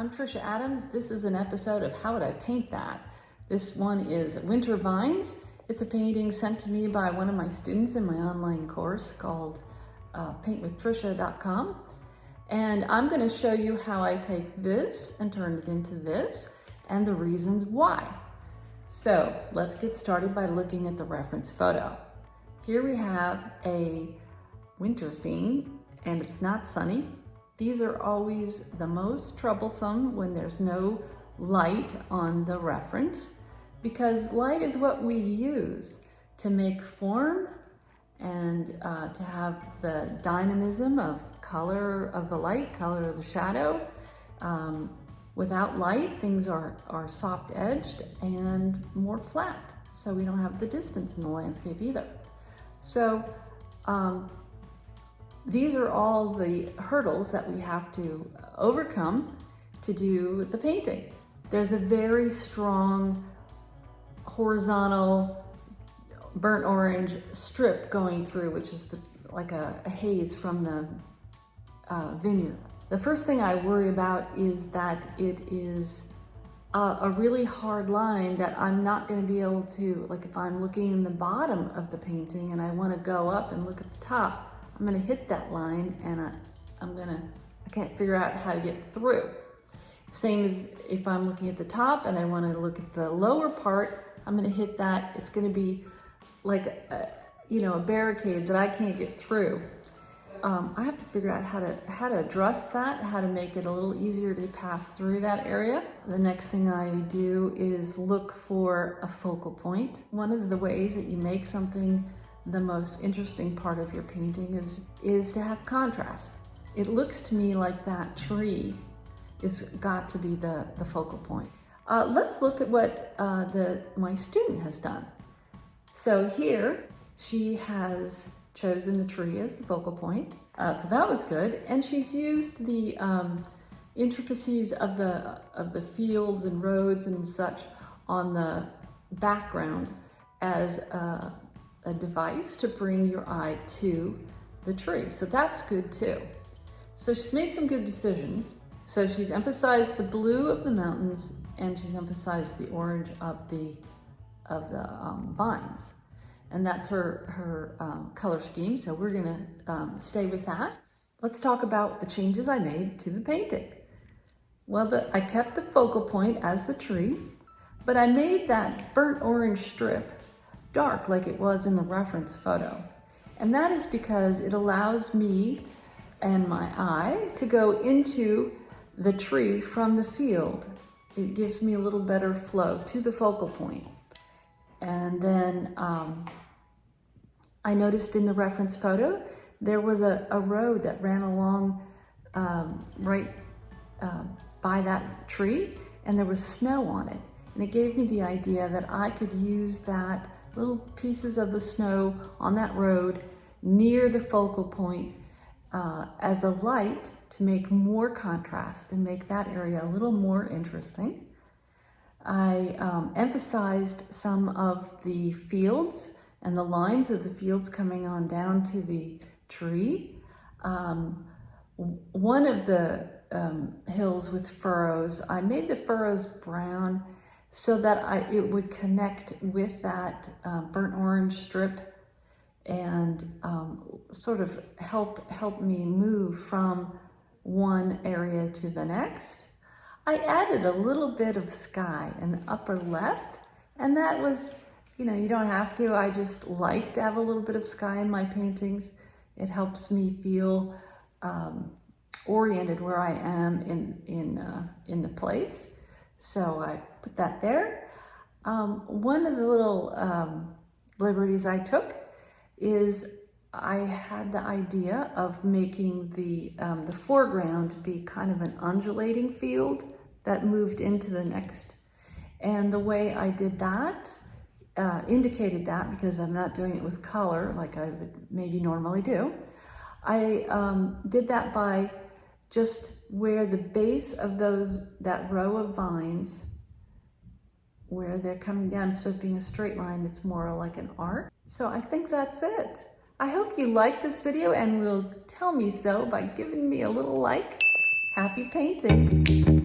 I'm Trisha Adams. This is an episode of How Would I Paint That? This one is Winter Vines. It's a painting sent to me by one of my students in my online course called paintwithtrisha.com. And I'm going to show you how I take this and turn it into this and the reasons why. So let's get started by looking at the reference photo. Here we have a winter scene and it's not sunny. These are always the most troublesome when there's no light on the reference, because light is what we use to make form and to have the dynamism of color of the light, color of the shadow. Without light, things are soft-edged and more flat, so we don't have the distance in the landscape either. So these are all the hurdles that we have to overcome to do the painting. There's a very strong horizontal burnt orange strip going through, which is like a haze from the vineyard. The first thing I worry about is that it is a really hard line that I'm not going to be able to, like if I'm looking in the bottom of the painting and I want to go up and look at the top, I'm going to hit that line and I can't figure out how to get through. Same as if I'm looking at the top and I want to look at the lower part, I'm going to hit that. It's going to be like a barricade that I can't get through. I have to figure out how to address that, how to make it a little easier to pass through that area. The next thing I do is look for a focal point. One of the ways that you make something the most interesting part of your painting is to have contrast. It looks to me like that tree is got to be the focal point. Let's look at what my student has done. So here she has chosen the tree as the focal point. So that was good. And she's used the intricacies of the fields and roads and such on the background as a device to bring your eye to the tree. So that's good too. So she's made some good decisions. So she's emphasized the blue of the mountains and she's emphasized the orange of the vines. And that's her color scheme. So we're gonna stay with that. Let's talk about the changes I made to the painting. Well, I kept the focal point as the tree, but I made that burnt orange strip dark like it was in the reference photo. And that is because it allows me and my eye to go into the tree from the field. It gives me a little better flow to the focal point. And then I noticed in the reference photo, there was a road that ran along right by that tree, and there was snow on it. And it gave me the idea that I could use that little pieces of the snow on that road near the focal point as a light to make more contrast and make that area a little more interesting. I emphasized some of the fields and the lines of the fields coming on down to the tree. One of the hills with furrows, I made the furrows brown so that it would connect with that burnt orange strip and sort of help me move from one area to the next. I added a little bit of sky in the upper left, and that was, you don't have to. I just like to have a little bit of sky in my paintings. It helps me feel oriented where I am in the place. So I put that there. One of the little liberties I took is I had the idea of making the foreground be kind of an undulating field that moved into the next. And the way I did that, indicated that because I'm not doing it with color like I would maybe normally do. I did that by just where the base of that row of vines, where they're coming down, instead of being a straight line, it's more like an arc. So I think that's it. I hope you liked this video and will tell me so by giving me a little like. Happy painting.